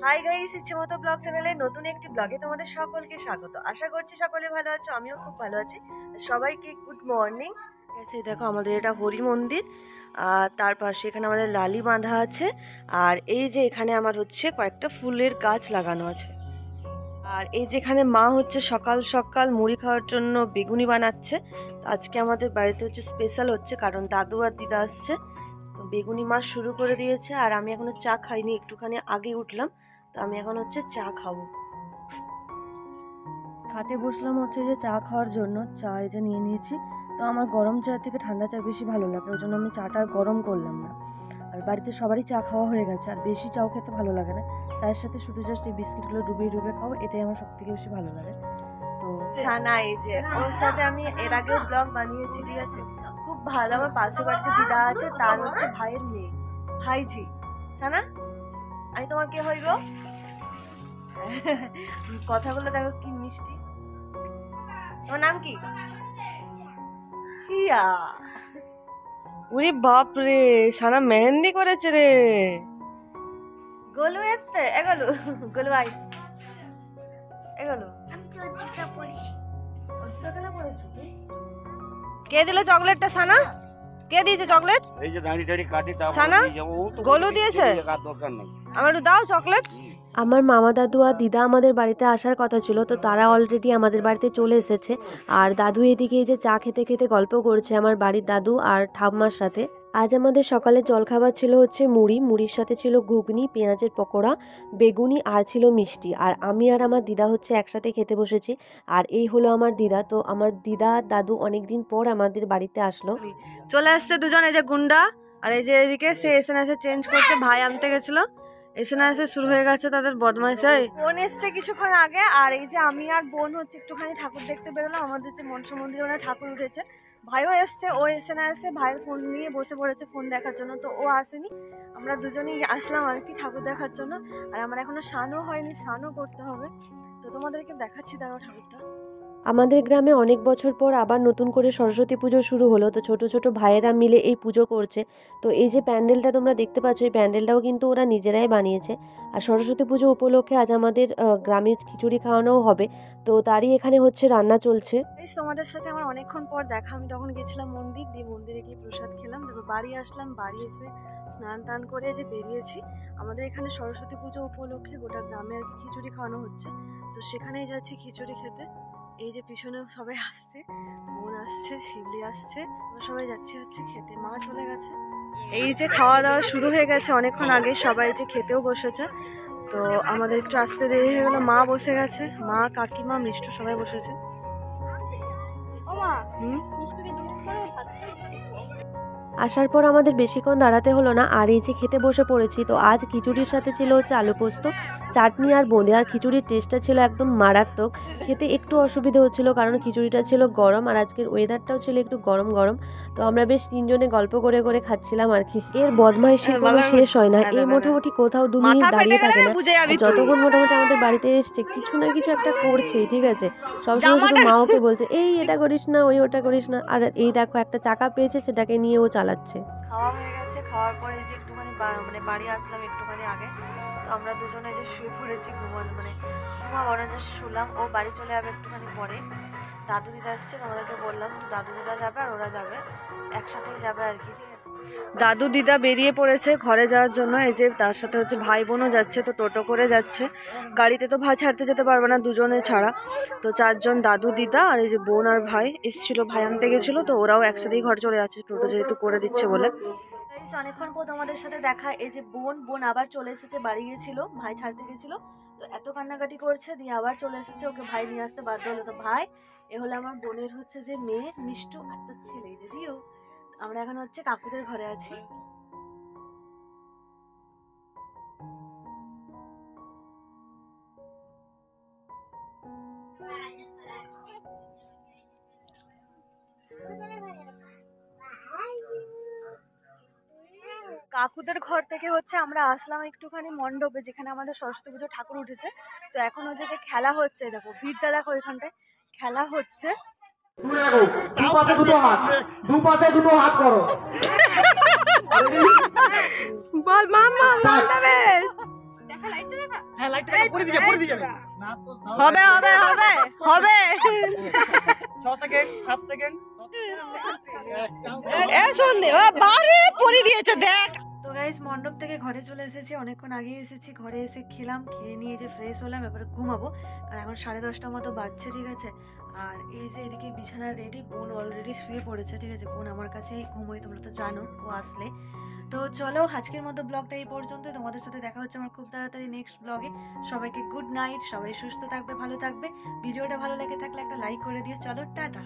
Hi guys, ইচ্ছেমতো blog চ্যানেলে নতুন একটি ব্লগে তোমাদের সকলকে স্বাগত। আশা করছি সকলে ভালো আছো, আমিও খুব ভালো আছি। সবাইকে গুড মর্নিং। দেখো আমাদের এটা হরি মন্দির, আর তার পাশে এখানে আমাদের লালি বাঁধা আছে, আর এই যে এখানে আমার হচ্ছে কয়েকটা ফুলের গাছ লাগানো আছে। আর এই যে এখানে মা হচ্ছে সকাল সকাল মুড়ি খাওয়ার জন্য বেগুনি বানাচ্ছে। আজকে আমাদের বাড়িতে হচ্ছে স্পেশাল হচ্ছে, কারণ দাদু আর দিদা আসছে, তো বেগুনি মা শুরু করে দিয়েছে। আর আমি এখনো চা খাইনি, একটুখানি আগে উঠলাম, তো আমি এখন হচ্ছে চা খাবো। খাটে বসলাম হচ্ছে যে চা খাওয়ার জন্য। চা এই যে নিয়ে নিয়েছি, তো আমার গরম চা থেকে ঠান্ডা চা বেশি ভালো লাগে, ওই জন্য আমি চাটা আর গরম করলাম না। আর বাড়িতে সবারই চা খাওয়া হয়ে গেছে, আর বেশি চাও খেতে ভালো লাগে না। চায়ের সাথে শুধু জাস্ট এই বিস্কিটগুলো ডুবিয়ে ডুবিয়ে খাও, এটাই আমার সব থেকে বেশি ভালো লাগে। তো সানা এই যে ওর সাথে আমি এর আগেও ব্লগ বানিয়েছি, ঠিক আছে, খুব ভালো। আমার পাশে বাড়িতে দিদা আছে, তার হচ্ছে ভাইয়ের মেয়ে, ভাইজি। সানা, আমি তোমার কে হইব? কথাগুলো দেখো কি মিষ্টি। তোমার নাম কি? ইয়া, ওরে বাপ রে, সানা মেহেন্দি করেছে রে। গোলু এতে এগোলু, গোলু আই এগোলু। কে দিল চকলেটটা? সানা কে দিয়েছে চকলেট? এই যে দাঁড়ি দাঁড়ি কাটি তা সানা গোলু দিয়েছে, দরকার নেই। আমার একটু দাও চকলেট। আমার মামা দাদু আর দিদা আমাদের বাড়িতে আসার কথা ছিল, তো তারা অলরেডি আমাদের বাড়িতে চলে এসেছে। আর দাদু এদিকে এই যে চা খেতে খেতে গল্প করছে আমার বাড়ির দাদু আর ঠাম্মার সাথে। আজ আমাদের সকালে জলখাবার ছিল হচ্ছে মুড়ি, মুড়ির সাথে ছিল ঘুগনি, পেঁয়াজের পকোড়া, বেগুনি, আর ছিল মিষ্টি। আর আমি আর আমার দিদা হচ্ছে একসাথে খেতে বসেছি। আর এই হলো আমার দিদা। তো আমার দিদা দাদু অনেকদিন পর আমাদের বাড়িতে আসলো। চলে আসছে দুজন, এই যে গুন্ডা, আর এই যে এদিকে সে এসএনএস চেঞ্জ করছে, ভাই আনতে গেছিলো। এসএনএস শুরু হয়ে গেছে তাদের বদমাইশাই। বোন এসছে কিছুক্ষণ আগে, আর এই যে আমি আর বোন হচ্ছে একটুখানি ঠাকুর দেখতে বেরোলাম। আমাদের যে মনসা মন্দিরে ওনার ঠাকুর উঠেছে, ভাইও এসছে, ও এসে না এসে ভাইয়ের ফোন নিয়ে বসে পড়েছে ফোন দেখার জন্য, তো ও আসেনি। আমরা দুজনেই আসলাম আর কি ঠাকুর দেখার জন্য। আর আমার এখনো স্নানও হয়নি, স্নানও করতে হবে, তো তোমাদেরকে দেখাচ্ছি দাঁড়াও ঠাকুরটা। আমাদের গ্রামে অনেক বছর পর আবার নতুন করে সরস্বতী পুজো শুরু হলো, তো ছোট ছোট ভাইয়েরা মিলে এই পুজো করছে। তো এই যে প্যান্ডেলটা তোমরা দেখতে পাচ্ছ, এই প্যান্ডেলটাও কিন্তু ওরা নিজেরাই বানিয়েছে। আর সরস্বতী পুজো উপলক্ষে আজ আমাদের গ্রামে খিচুড়ি খাওয়ানোও হবে, তো তারই এখানে হচ্ছে রান্না চলছে। তোমাদের সাথে আমার অনেকক্ষণ পর দেখা। আমি তখন গেছিলাম মন্দির দিয়ে, মন্দিরে গিয়ে প্রসাদ খেলাম, তারপর বাড়ি আসলাম, বাড়ি এসে স্নান টান করে যে বেরিয়েছি। আমাদের এখানে সরস্বতী পুজো উপলক্ষে গোটা গ্রামে আর কি খিচুড়ি খাওয়ানো হচ্ছে, তো সেখানেই যাচ্ছি খিচুড়ি খেতে। এই যে পিছনে সবাই আসছে, বোন আসছে, শিবলি আসছে, আমরা সবাই যাচ্ছি হচ্ছে খেতে। মা চলে গেছে। এই যে খাওয়া দাওয়া শুরু হয়ে গেছে অনেকক্ষণ আগে, সবাই যে খেতেও বসেছে। তো আমাদের একটু আসতে দেরি হয়ে গেলো, মা বসে গেছে, মা কাকিমা মিষ্টু সবাই বসেছে। আসার পর আমাদের বেশিক্ষণ দাঁড়াতে হলো না, আর এই যে খেতে বসে পড়েছি। তো আজ খিচুড়ির সাথে ছিল হচ্ছে আলু পোস্ত, চাটনি আর বোঁদে। আর খিচুড়ির টেস্টটা ছিল একদম মারাত্মক। খেতে একটু অসুবিধা হচ্ছিল, কারণ খিচুড়িটা ছিল গরম, আর আজকের ওয়েদারটাও ছিল একটু গরম গরম। তো আমরা বেশ তিনজনে গল্প করে করে খাচ্ছিলাম আর কি। এর বদমাইশি কোনো শেষ হয় না, এই মোটামুটি কোথাও 2 মিনিট দাঁড়িয়ে থাকে না। যতক্ষণ মোটামুটি আমাদের বাড়িতে এসছে, কিছু না কিছু একটা করছেই, ঠিক আছে। সবসময় শুধু মা ওকে বলছে এই এটা করিস না, ওই ওটা করিস না। আর এই দেখো একটা চাকা পেয়েছে, সেটাকে নিয়ে ও চালাচ্ছে। খাওয়া হয়ে গেছে, খাওয়ার পরে যে একটুখানি মানে বাড়ি আসলাম একটুখানি আগে, তো আমরা দুজনে যে শুয়ে পড়েছি ঘুমাবো না, যে শুলাম। ও বাড়ি চলে যাবে একটুখানি পরে। দাদু দিদা এসছে, তোমাদেরকে বললাম, তো দাদু দিদা যাবে আর ওরা যাবে, একসাথেই যাবে আর কি, ঠিক আছে। দাদু দিদা বেরিয়ে পড়েছে ঘরে যাওয়ার জন্য। এই যে তার সাথে হচ্ছে ভাই বোনও যাচ্ছে, তো টোটো করে যাচ্ছে। গাড়িতে তো ভাই ছাড়তে যেতে পারবে না দুজনে ছাড়া, তো 4 জন দাদু দিদা আর এই যে বোন আর ভাই এসেছিল, ভাই আনতে গেছিলো, তো ওরাও একসাথেই ঘরে চলে যাচ্ছে, টোটো যেহেতু করে দিচ্ছে বলে। অনেকক্ষণ পর তোমাদের সাথে দেখা। এই যে বোন আবার চলে এসেছে, বাড়ি গেছিল, ভাই ছাড়তে গেছিল, তো এত কান্নাকাটি করছে, দিয়ে আবার চলে এসেছে, ওকে ভাই নিয়ে আসতে বাধ্য হলো। তো ভাই এ হলো আমার বোনের হচ্ছে যে মেয়ে মিষ্টু, আর তার ছেলে এই যে রিও। আমরা এখন হচ্ছে কাকুদের ঘরে আছি। কাকুদের ঘর থেকে হচ্ছে আমরা আসলাম একটুখানি মণ্ডপে, যেখানে আমাদের সরস্বতী পুজো ঠাকুর উঠেছে। তো এখন হচ্ছে যে খেলা হচ্ছে, দেখো ভিড়টা দেখো, এখানটায় খেলা হচ্ছে। দুপাশে দুটো হাত করো। বল মাম্মা অল দ্য বেস্ট। হবে হবে হবে হবে। 6 সেকেন্ড 7 সেকেন্ড এ শুন বারে পরি দিয়েছে দেখ। তো গাইস মণ্ডপ থেকে ঘরে চলে এসেছি, অনেকক্ষণ আগে এসেছি। ঘরে এসে খেলাম, খেয়ে নিয়ে যে ফ্রেশ হলাম, এবারে ঘুমাবো কারণ এখন 10:30টার মতো বাজছে, ঠিক আছে। আর এই যে এদিকে বিছানা রেডি, বোন অলরেডি শুয়ে পড়েছে, ঠিক আছে। বোন আমার কাছেই ঘুমোয়, তোমরা তো জানো ও আসলে। তো চলো আজকের মতো ব্লগটা এই পর্যন্ত। তোমাদের সাথে দেখা হচ্ছে আমার খুব তাড়াতাড়ি নেক্সট ব্লগে। সবাইকে গুড নাইট, সবাই সুস্থ থাকবে, ভালো থাকবে। ভিডিওটা ভালো লেগে থাকলে একটা লাইক করে দিও। চলো টাটা।